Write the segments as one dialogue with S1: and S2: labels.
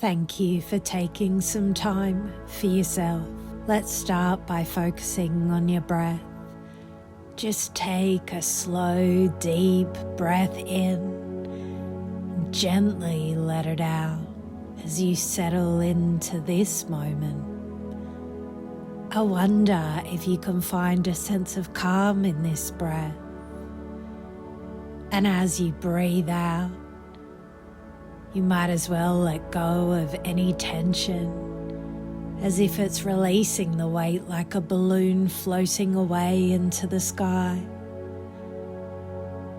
S1: Thank you for taking some time for yourself. Let's start by focusing on your breath. Just take a slow, deep breath in and gently let it out as you settle into this moment. I wonder if you can find a sense of calm in this breath. And as you breathe out, you might as well let go of any tension, as if it's releasing the weight like a balloon floating away into the sky.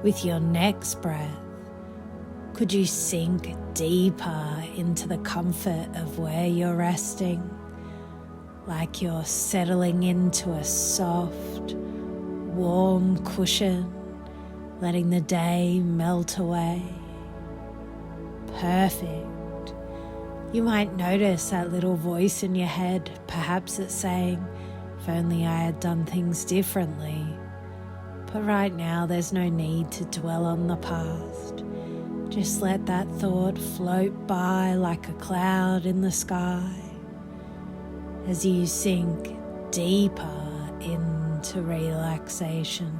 S1: With your next breath, could you sink deeper into the comfort of where you're resting, like you're settling into a soft, warm cushion, letting the day melt away? Perfect. You might notice that little voice in your head. Perhaps it's saying, if only I had done things differently. But right now there's no need to dwell on the past. Just let that thought float by like a cloud in the sky as you sink deeper into relaxation.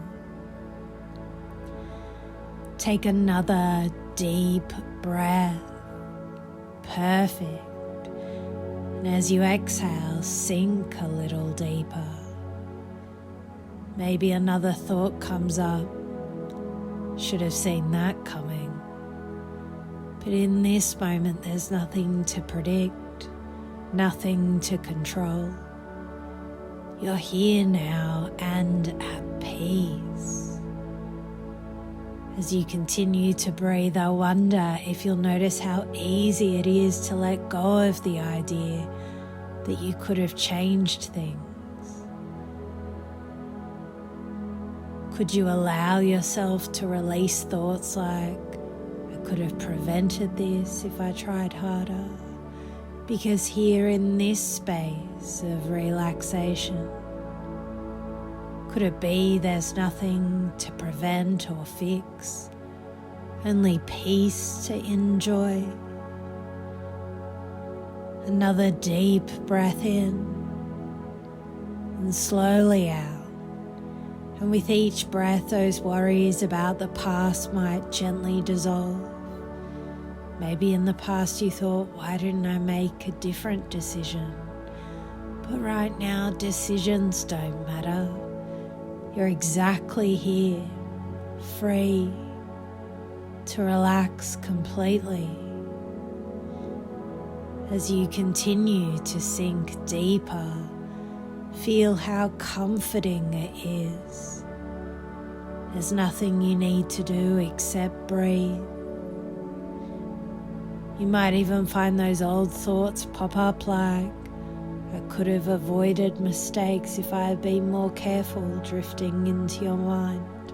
S1: Take another deep breath. Perfect. And as you exhale, sink a little deeper. Maybe another thought comes up. Should have seen that coming. But in this moment, there's nothing to predict, nothing to control. You're here now and at peace. As you continue to breathe, I wonder if you'll notice how easy it is to let go of the idea that you could have changed things. Could you allow yourself to release thoughts like, I could have prevented this if I tried harder? Because here in this space of relaxation, could it be there's nothing to prevent or fix, only peace to enjoy? Another deep breath in and slowly out. And with each breath, those worries about the past might gently dissolve. Maybe in the past you thought, why didn't I make a different decision? But right now, decisions don't matter. You're exactly here, free to relax completely. As you continue to sink deeper, feel how comforting it is. There's nothing you need to do except breathe. You might even find those old thoughts pop up like, I could have avoided mistakes if I had been more careful, drifting into your mind.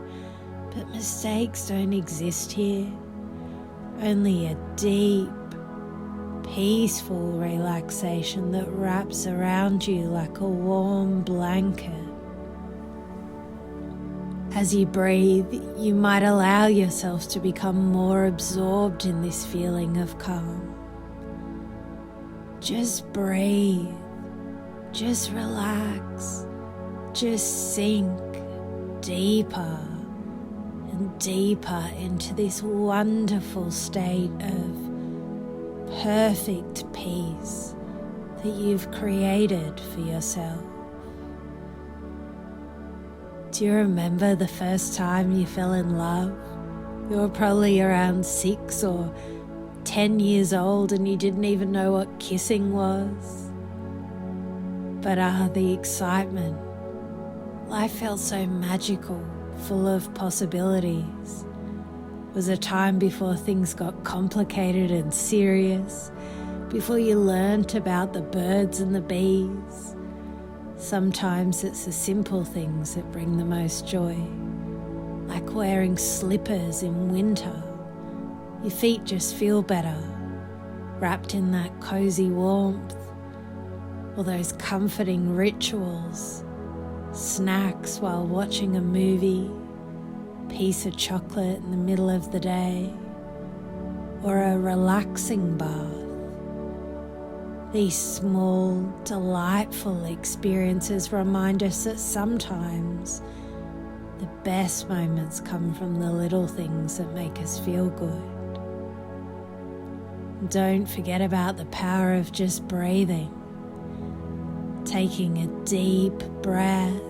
S1: But mistakes don't exist here. Only a deep, peaceful relaxation that wraps around you like a warm blanket. As you breathe, you might allow yourself to become more absorbed in this feeling of calm. Just breathe. Just relax, just sink deeper and deeper into this wonderful state of perfect peace that you've created for yourself. Do you remember the first time you fell in love? You were probably around 6 or 10 years old and you didn't even know what kissing was. But the excitement. Life felt so magical, full of possibilities. It was a time before things got complicated and serious, before you learnt about the birds and the bees. Sometimes it's the simple things that bring the most joy, like wearing slippers in winter. Your feet just feel better, wrapped in that cozy warmth. Or those comforting rituals, snacks while watching a movie, piece of chocolate in the middle of the day, or a relaxing bath These small, delightful experiences remind us that sometimes the best moments come from the little things that make us feel good. Don't forget about the power of just breathing. Taking a deep breath,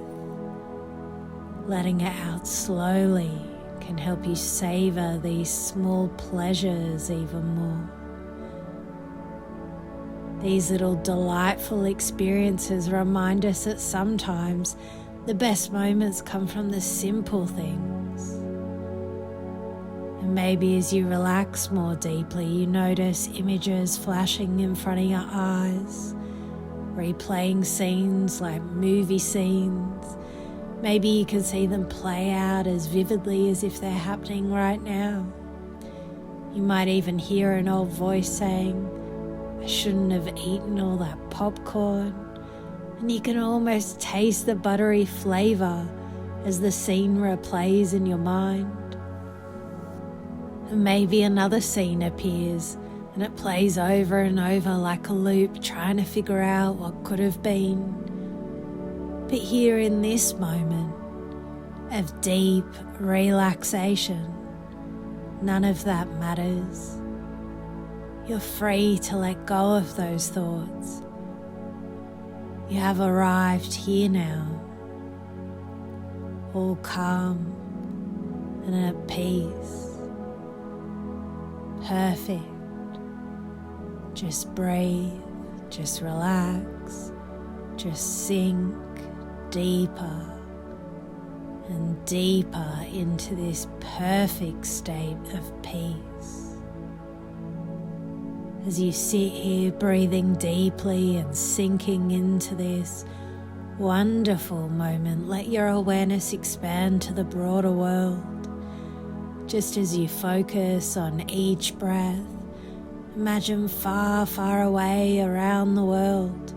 S1: letting it out slowly can help you savor these small pleasures even more. These little delightful experiences remind us that sometimes the best moments come from the simple things. And maybe as you relax more deeply, you notice images flashing in front of your eyes, replaying scenes like movie scenes. Maybe you can see them play out as vividly as if they're happening right now. You might even hear an old voice saying, "I shouldn't have eaten all that popcorn." And you can almost taste the buttery flavor as the scene replays in your mind. And maybe another scene appears and it plays over and over like a loop, trying to figure out what could have been. But here in this moment of deep relaxation, none of that matters. You're free to let go of those thoughts. You have arrived here now, all calm and at peace. Perfect. Just breathe, just relax, just sink deeper and deeper into this perfect state of peace. As you sit here breathing deeply and sinking into this wonderful moment, let your awareness expand to the broader world. Just as you focus on each breath, imagine far, far away around the world,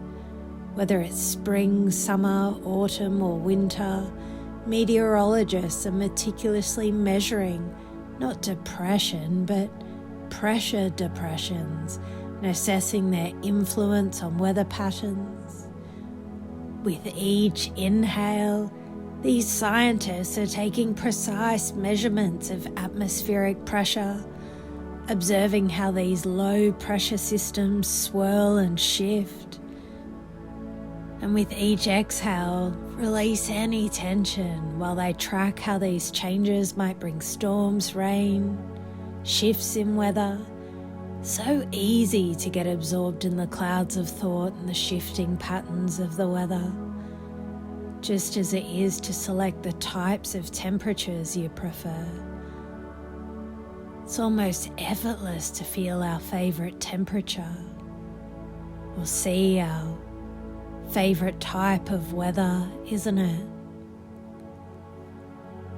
S1: whether it's spring, summer, autumn or winter, meteorologists are meticulously measuring not depression but pressure depressions and assessing their influence on weather patterns. With each inhale, these scientists are taking precise measurements of atmospheric pressure, observing how these low pressure systems swirl and shift. And with each exhale, release any tension while they track how these changes might bring storms, rain, shifts in weather. So easy to get absorbed in the clouds of thought and the shifting patterns of the weather, just as it is to select the types of temperatures you prefer. It's almost effortless to feel our favorite temperature or see our favorite type of weather, isn't it?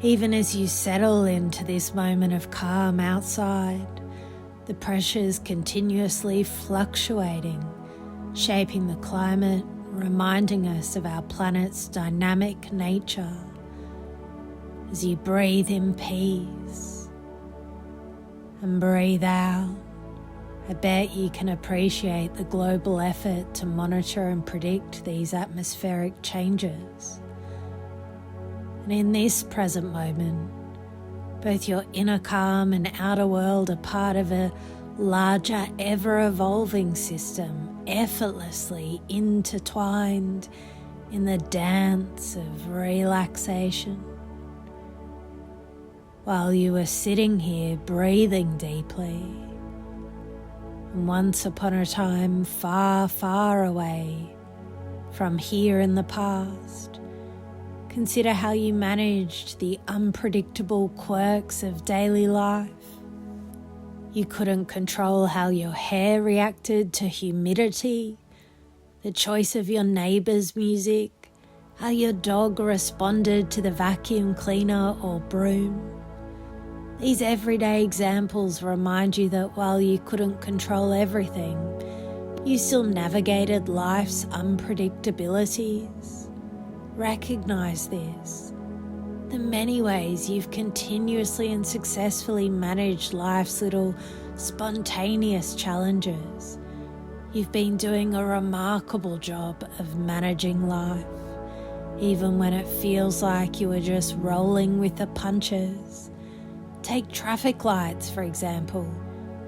S1: Even as you settle into this moment of calm outside, the pressures continuously fluctuating, shaping the climate, reminding us of our planet's dynamic nature. As you breathe in peace and breathe out, I bet you can appreciate the global effort to monitor and predict these atmospheric changes. And in this present moment, both your inner calm and outer world are part of a larger, ever-evolving system, effortlessly intertwined in the dance of relaxation. While you are sitting here breathing deeply, and once upon a time, far, far away from here in the past, consider how you managed the unpredictable quirks of daily life. You couldn't control how your hair reacted to humidity, the choice of your neighbour's music, how your dog responded to the vacuum cleaner or broom. These everyday examples remind you that while you couldn't control everything, you still navigated life's unpredictabilities. Recognize this, the many ways you've continuously and successfully managed life's little spontaneous challenges. You've been doing a remarkable job of managing life, even when it feels like you are just rolling with the punches. Take traffic lights, for example.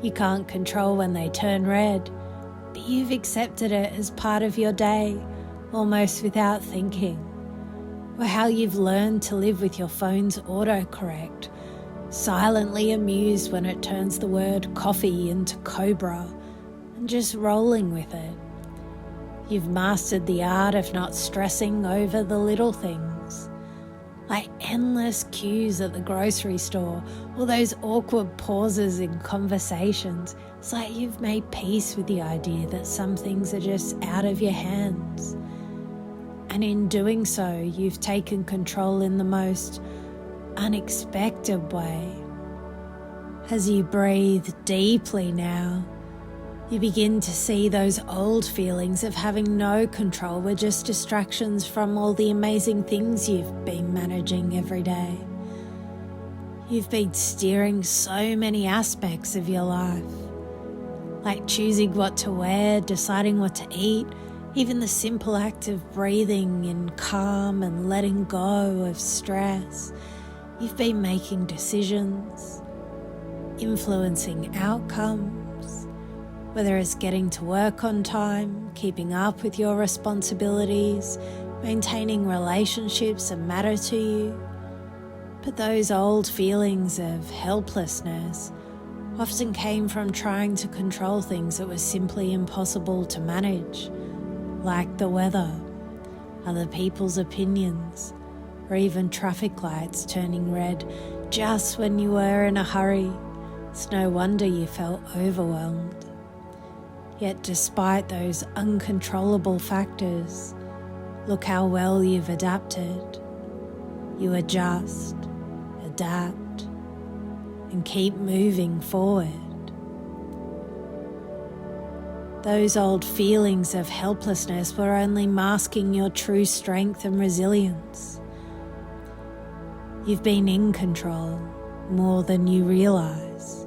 S1: You can't control when they turn red, but you've accepted it as part of your day, almost without thinking. Or how you've learned to live with your phone's autocorrect, silently amused when it turns the word coffee into cobra, and just rolling with it. You've mastered the art of not stressing over the little things, like endless queues at the grocery store or those awkward pauses in conversations. It's like you've made peace with the idea that some things are just out of your hands. And in doing so, you've taken control in the most unexpected way. As you breathe deeply now, you begin to see those old feelings of having no control were just distractions from all the amazing things you've been managing every day. You've been steering so many aspects of your life, like choosing what to wear, deciding what to eat, even the simple act of breathing in calm and letting go of stress. You've been making decisions, influencing outcomes, whether it's getting to work on time, keeping up with your responsibilities, maintaining relationships that matter to you. But those old feelings of helplessness often came from trying to control things that were simply impossible to manage, like the weather, other people's opinions, or even traffic lights turning red just when you were in a hurry. It's no wonder you felt overwhelmed. Yet despite those uncontrollable factors, look how well you've adapted. You adjust, adapt, and keep moving forward. Those old feelings of helplessness were only masking your true strength and resilience. You've been in control more than you realize,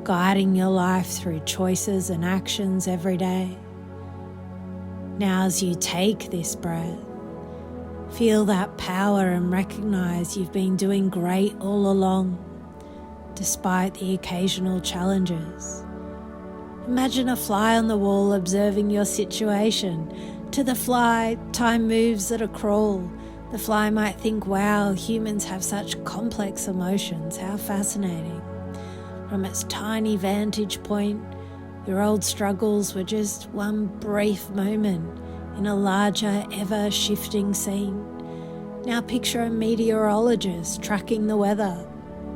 S1: guiding your life through choices and actions every day. Now, as you take this breath, feel that power and recognize you've been doing great all along, despite the occasional challenges. Imagine a fly on the wall observing your situation. To the fly, time moves at a crawl. The fly might think, wow, humans have such complex emotions, how fascinating. From its tiny vantage point, your old struggles were just one brief moment in a larger, ever-shifting scene. Now picture a meteorologist tracking the weather.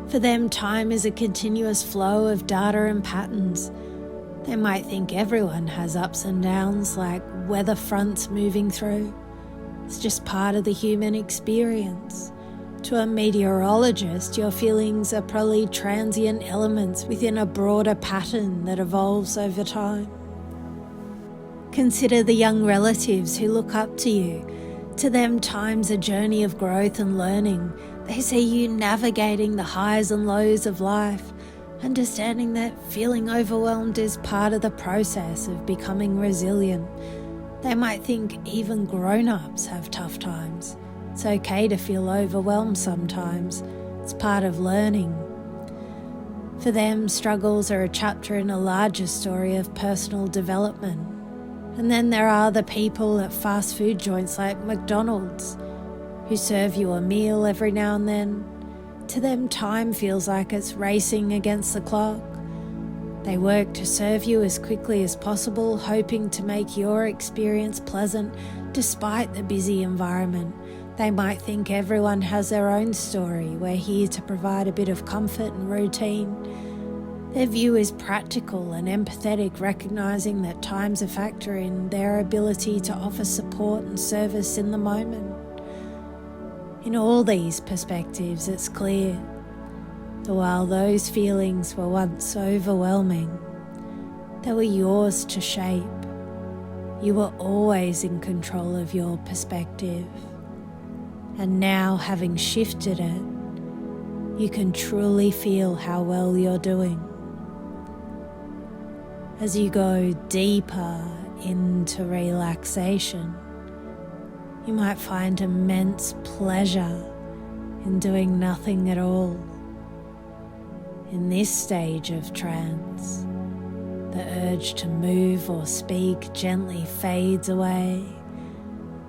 S1: For them, time is a continuous flow of data and patterns. They might think everyone has ups and downs, like weather fronts moving through. It's just part of the human experience. To a meteorologist, your feelings are probably transient elements within a broader pattern that evolves over time. Consider the young relatives who look up to you. To them, time's a journey of growth and learning. They see you navigating the highs and lows of life, understanding that feeling overwhelmed is part of the process of becoming resilient. They might think even grown-ups have tough times. It's okay to feel overwhelmed sometimes. It's part of learning. For them, struggles are a chapter in a larger story of personal development. And then there are the people at fast food joints like McDonald's who serve you a meal every now and then. To them, time feels like it's racing against the clock. They work to serve you as quickly as possible, hoping to make your experience pleasant despite the busy environment. They might think everyone has their own story. We're here to provide a bit of comfort and routine. Their view is practical and empathetic, recognizing that time's a factor in their ability to offer support and service in the moment. In all these perspectives, it's clear that while those feelings were once overwhelming, they were yours to shape. You were always in control of your perspective. And now, having shifted it, you can truly feel how well you're doing. As you go deeper into relaxation, you might find immense pleasure in doing nothing at all. In this stage of trance, the urge to move or speak gently fades away,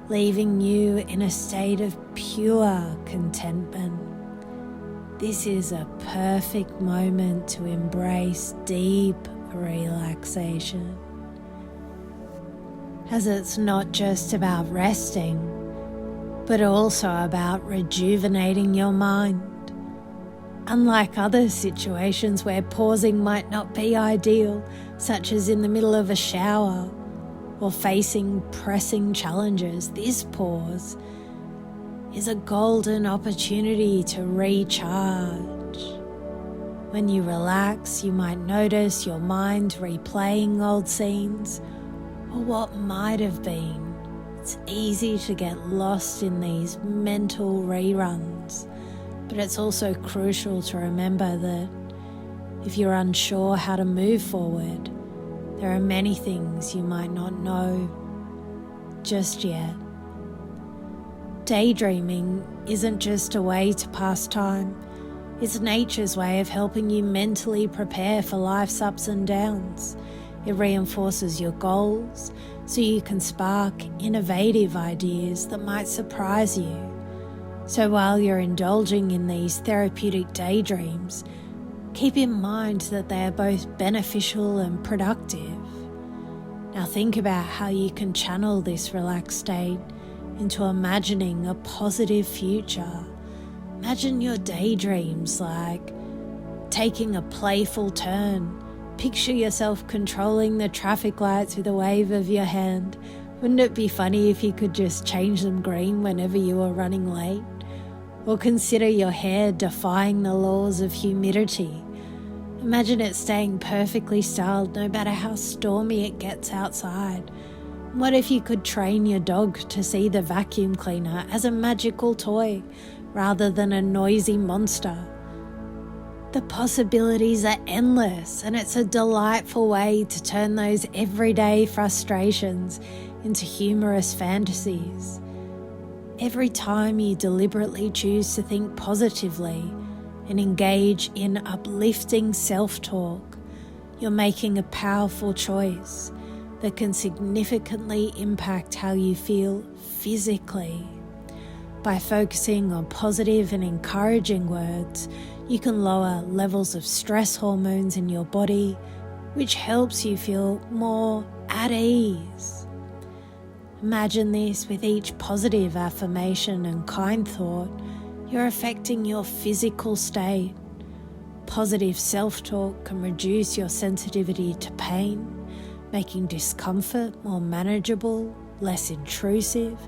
S1: leaving you in a state of pure contentment. This is a perfect moment to embrace deep relaxation, as it's not just about resting, but also about rejuvenating your mind. Unlike other situations where pausing might not be ideal, such as in the middle of a shower or facing pressing challenges, this pause is a golden opportunity to recharge. When you relax, you might notice your mind replaying old scenes or what might have been. It's easy to get lost in these mental reruns, but it's also crucial to remember that if you're unsure how to move forward, there are many things you might not know just yet. Daydreaming isn't just a way to pass time. It's nature's way of helping you mentally prepare for life's ups and downs. It reinforces your goals so you can spark innovative ideas that might surprise you. So while you're indulging in these therapeutic daydreams, keep in mind that they are both beneficial and productive. Now think about how you can channel this relaxed state into imagining a positive future. Imagine your daydreams like taking a playful turn. Picture yourself controlling the traffic lights with a wave of your hand. Wouldn't it be funny if you could just change them green whenever you were running late? Or consider your hair defying the laws of humidity. Imagine it staying perfectly styled no matter how stormy it gets outside. What if you could train your dog to see the vacuum cleaner as a magical toy rather than a noisy monster? The possibilities are endless, and it's a delightful way to turn those everyday frustrations into humorous fantasies. Every time you deliberately choose to think positively and engage in uplifting self-talk, you're making a powerful choice that can significantly impact how you feel physically. By focusing on positive and encouraging words, you can lower levels of stress hormones in your body, which helps you feel more at ease. Imagine this: with each positive affirmation and kind thought, you're affecting your physical state. Positive self-talk can reduce your sensitivity to pain, making discomfort more manageable, less intrusive.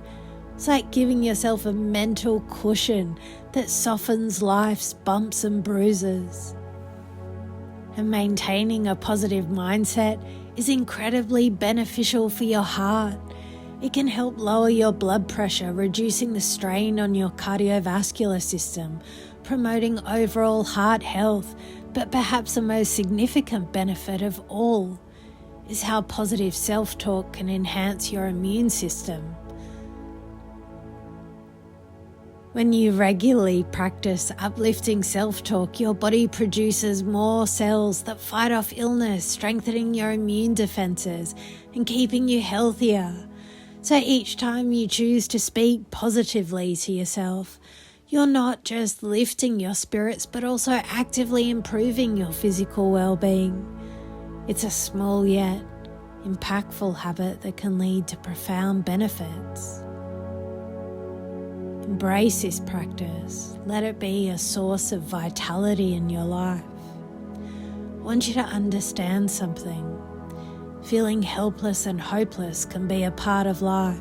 S1: It's like giving yourself a mental cushion that softens life's bumps and bruises. And maintaining a positive mindset is incredibly beneficial for your heart. It can help lower your blood pressure, reducing the strain on your cardiovascular system, promoting overall heart health. But perhaps the most significant benefit of all is how positive self-talk can enhance your immune system. When you regularly practice uplifting self-talk, your body produces more cells that fight off illness, strengthening your immune defenses and keeping you healthier. So each time you choose to speak positively to yourself, you're not just lifting your spirits, but also actively improving your physical well-being. It's a small yet impactful habit that can lead to profound benefits. Embrace this practice. Let it be a source of vitality in your life. I want you to understand something. Feeling helpless and hopeless can be a part of life,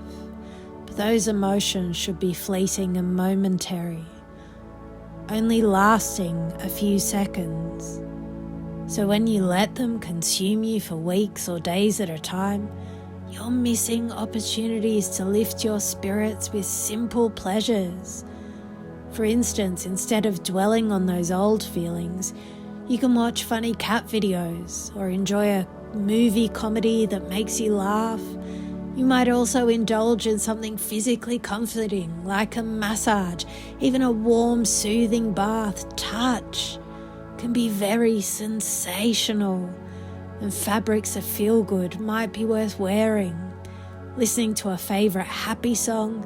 S1: but those emotions should be fleeting and momentary, only lasting a few seconds. So when you let them consume you for weeks or days at a time, you're missing opportunities to lift your spirits with simple pleasures. For instance, instead of dwelling on those old feelings, you can watch funny cat videos or enjoy a movie comedy that makes you laugh. You might also indulge in something physically comforting like a massage, even a warm, soothing bath. Touch can be very sensational, and fabrics that feel good might be worth wearing. Listening to a favourite happy song,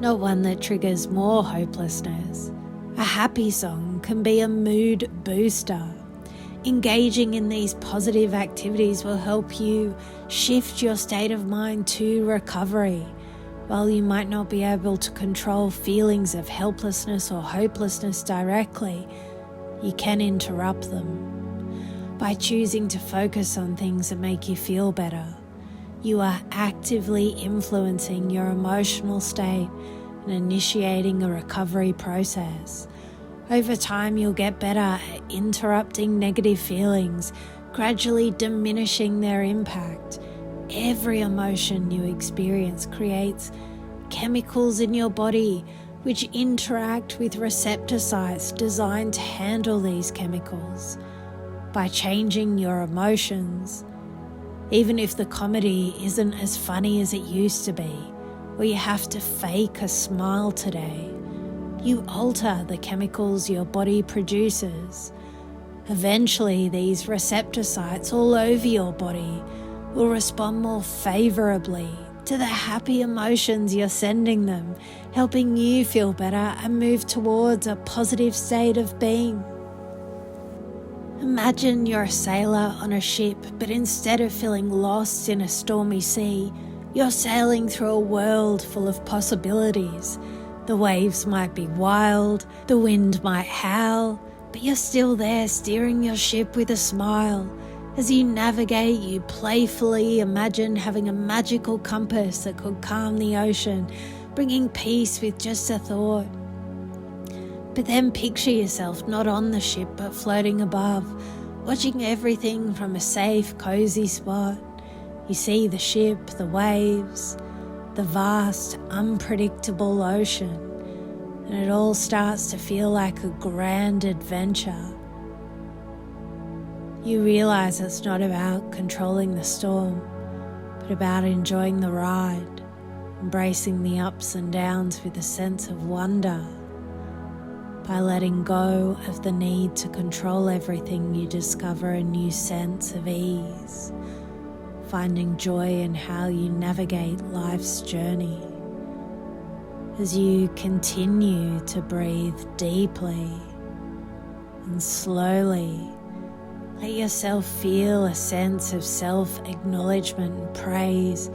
S1: not one that triggers more hopelessness. A happy song can be a mood booster. Engaging in these positive activities will help you shift your state of mind to recovery. While you might not be able to control feelings of helplessness or hopelessness directly, you can interrupt them. By choosing to focus on things that make you feel better, you are actively influencing your emotional state and initiating a recovery process. Over time, you'll get better at interrupting negative feelings, gradually diminishing their impact. Every emotion you experience creates chemicals in your body which interact with receptor sites designed to handle these chemicals. By changing your emotions, even if the comedy isn't as funny as it used to be, or you have to fake a smile today, you alter the chemicals your body produces. Eventually, these receptor sites all over your body will respond more favorably to the happy emotions you're sending them, helping you feel better and move towards a positive state of being. Imagine you're a sailor on a ship, but instead of feeling lost in a stormy sea, you're sailing through a world full of possibilities. The waves might be wild, the wind might howl, but you're still there steering your ship with a smile. As you navigate, you playfully imagine having a magical compass that could calm the ocean, bringing peace with just a thought. But then picture yourself not on the ship but floating above, watching everything from a safe, cozy spot. You see the ship, the waves, the vast, unpredictable ocean, and it all starts to feel like a grand adventure. You realize it's not about controlling the storm, but about enjoying the ride, embracing the ups and downs with a sense of wonder. By letting go of the need to control everything, you discover a new sense of ease, finding joy in how you navigate life's journey. As you continue to breathe deeply and slowly, let yourself feel a sense of self-acknowledgement and praise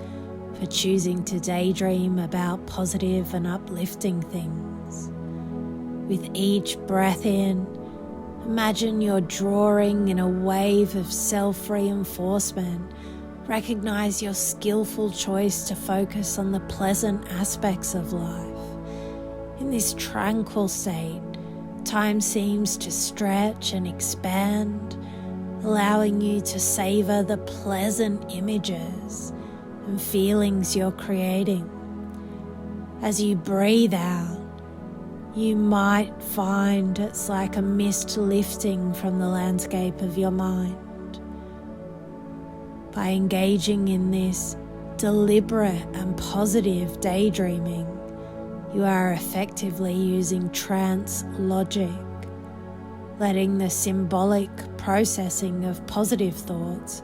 S1: for choosing to daydream about positive and uplifting things. With each breath in, imagine you're drawing in a wave of self-reinforcement. Recognize your skillful choice to focus on the pleasant aspects of life. In this tranquil state, time seems to stretch and expand, allowing you to savor the pleasant images and feelings you're creating. As you breathe out, you might find it's like a mist lifting from the landscape of your mind. By engaging in this deliberate and positive daydreaming, you are effectively using trance logic, letting the symbolic processing of positive thoughts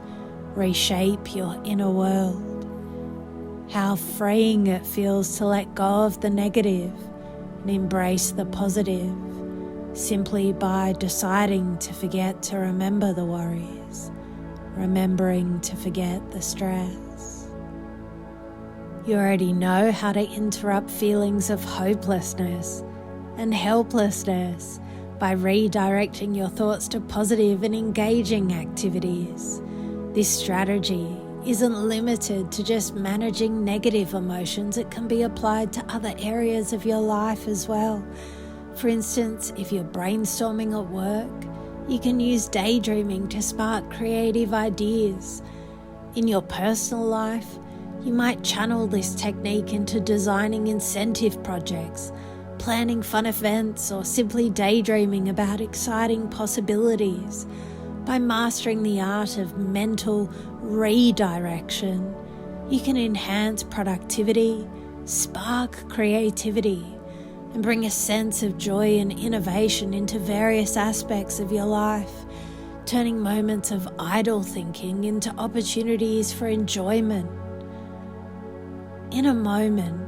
S1: reshape your inner world. How freeing it feels to let go of the negative and embrace the positive, simply by deciding to forget to remember the worries, remembering to forget the stress. You already know how to interrupt feelings of hopelessness and helplessness by redirecting your thoughts to positive and engaging activities. This strategy isn't limited to just managing negative emotions. It can be applied to other areas of your life as well. For instance, if you're brainstorming at work, you can use daydreaming to spark creative ideas. In your personal life, you might channel this technique into designing incentive projects, planning fun events, or simply daydreaming about exciting possibilities. By mastering the art of mental redirection, you can enhance productivity, spark creativity, and bring a sense of joy and innovation into various aspects of your life, turning moments of idle thinking into opportunities for enjoyment. In a moment,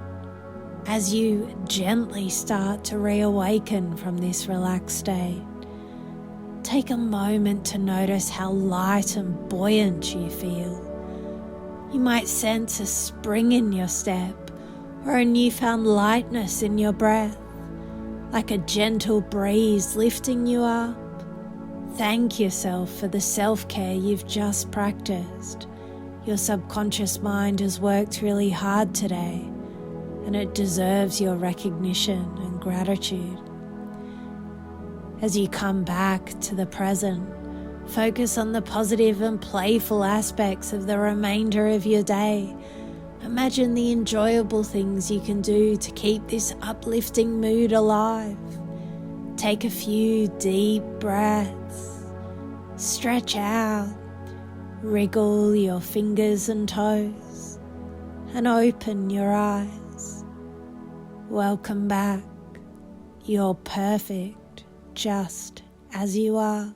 S1: as you gently start to reawaken from this relaxed state, take a moment to notice how light and buoyant you feel. You might sense a spring in your step or a newfound lightness in your breath, like a gentle breeze lifting you up. Thank yourself for the self-care you've just practiced. Your subconscious mind has worked really hard today, and it deserves your recognition and gratitude. As you come back to the present, focus on the positive and playful aspects of the remainder of your day. Imagine the enjoyable things you can do to keep this uplifting mood alive. Take a few deep breaths. Stretch out. Wriggle your fingers and toes. And open your eyes. Welcome back. You're perfect just as you are.